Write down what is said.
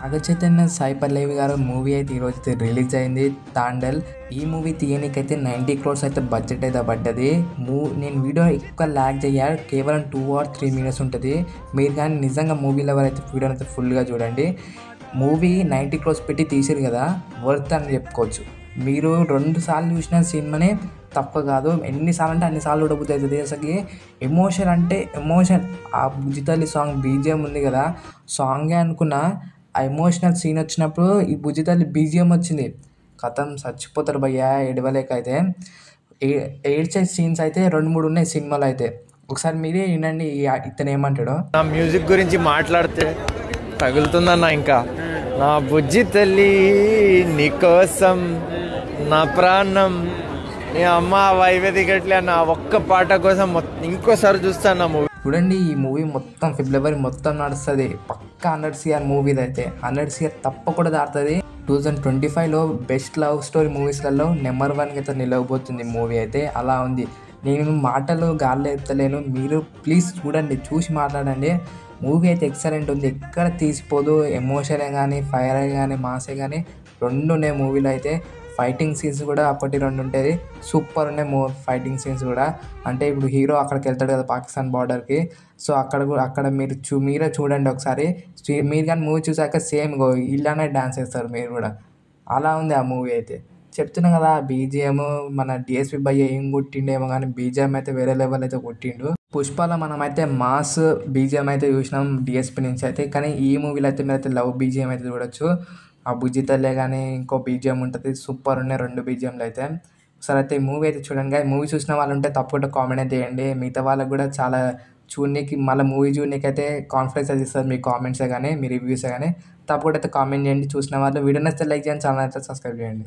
నాగ చైతన్య, సాయి పల్లవి గారు మూవీ అయితే ఈరోజైతే రిలీజ్ అయింది 'తాండల్'. ఈ మూవీ తీయనీకైతే 90 crores అయితే బడ్జెట్ అయితే పడ్డది. నేను వీడియో ఎక్కువ ల్యాగ్ చేయ, కేవలం 2 or 3 minutes ఉంటుంది. మీరు కానీ నిజంగా మూవీ లవర్ అయితే వీడియోని అయితే ఫుల్గా చూడండి. మూవీ 90 crores పెట్టి తీసారు కదా, వర్త్ అని చెప్పుకోవచ్చు. మీరు 2 సార్లు చూసిన సినిమానే తక్కువ కాదు. ఎన్నిసార్లు అంటే అన్నిసార్లు చూడబుద్ధి అవుతుంది. అసలు ఎమోషన్ అంటే ఎమోషన్. ఆ బుజ్జితల్లి సాంగ్ బీజిఎం ఉంది కదా, సాంగే అనుకున్నా. ఆ ఎమోషనల్ సీన్ వచ్చినప్పుడు ఈ బుజ్జితల్లి బీజిఎం వచ్చింది, కథం చచ్చిపోతారు భయ్యా ఏడవలేక అయితే. ఏడ్చే సీన్స్ అయితే 2-3 ఉన్నాయి సినిమాలో అయితే. ఒకసారి మీరే వినండి ఇతను ఏమంటాడో. నా మ్యూజిక్ గురించి మాట్లాడితే తగులుతుందన్న. ఇంకా నా బుజ్జి తల్లి నీకోసం నా ప్రాణం, నీ అమ్మ వైవేదికట్లే అన్న ఒక్క పాట కోసం ఇంకోసారి చూస్తాను నా మూవీ. చూడండి, ఈ మూవీ మొత్తం ఫిబ్రవరి మొత్తం నడుస్తుంది. పక్కా 100 crore మూవీ అయితే 100 crore తప్పకుండా దాటుతుంది. 2025లో బెస్ట్ లవ్ స్టోరీ మూవీస్లలో నెంబర్ 1కి అయితే నిలవబోతుంది మూవీ అయితే. అలా ఉంది. నేను మాటలు గాల్లో ఎత్తలేను, మీరు ప్లీజ్ చూడండి, చూసి మాట్లాడండి. మూవీ అయితే ఎక్సలెంట్ ఉంది, ఎక్కడ తీసిపోదు. ఎమోషనే కానీ, ఫైర్ కానీ, మాసే కానీ 2 ఉన్నాయి మూవీలో అయితే. ఫైటింగ్ సీన్స్ కూడా 1-2 ఉంటుంది. సూపర్ ఉన్నాయి ఫైటింగ్ సీన్స్ కూడా. అంటే ఇప్పుడు హీరో అక్కడికి వెళ్తాడు కదా పాకిస్తాన్ బార్డర్కి, సో అక్కడ మీరే చూడండి ఒకసారి. మీరు కానీ మూవీ చూసాక సేమ్ ఇలానే డాన్స్ చేస్తారు మీరు కూడా. అలా ఉంది ఆ మూవీ అయితే. చెప్తున్నాం కదా, బీజిఎం మన డిఎస్పి భయ్య ఏం కొట్టిండేమో కానీ బీజిఎం అయితే వేరే లెవెల్ అయితే కొట్టిండు. పుష్పలో మనమైతే మాస్ బీజిఎం అయితే చూసినాం డిఎస్పి నుంచి అయితే. కానీ ఈ మూవీలో అయితే మీరైతే లవ్ బీజిఎం అయితే చూడొచ్చు. ఆ బుజ్జితల్లే కానీ ఇంకో బీజిఎం ఉంటుంది, సూపర్ ఉన్నాయి 2 బీజిఎంలు అయితే. ఒకసారి అయితే ఈ మూవీ అయితే చూడండి. మూవీ చూసిన వాళ్ళు ఉంటే తప్పకుండా కామెంట్ అయితే చేయండి. మిగతా వాళ్ళకి కూడా చాలా చూడనీకి, మళ్ళీ మూవీ చూడనీకి అయితే కాన్ఫిడెన్స్ అయితే ఇస్తారు మీ కామెంట్సే కానీ, మీ రివ్యూసే కానీ. తప్పకుండా అయితే కామెంట్ చేయండి చూసిన వాళ్ళు. వీడియో నచ్చితే లైక్ చేయండి, ఛానల్ అయితే సబ్స్క్రైబ్ చేయండి.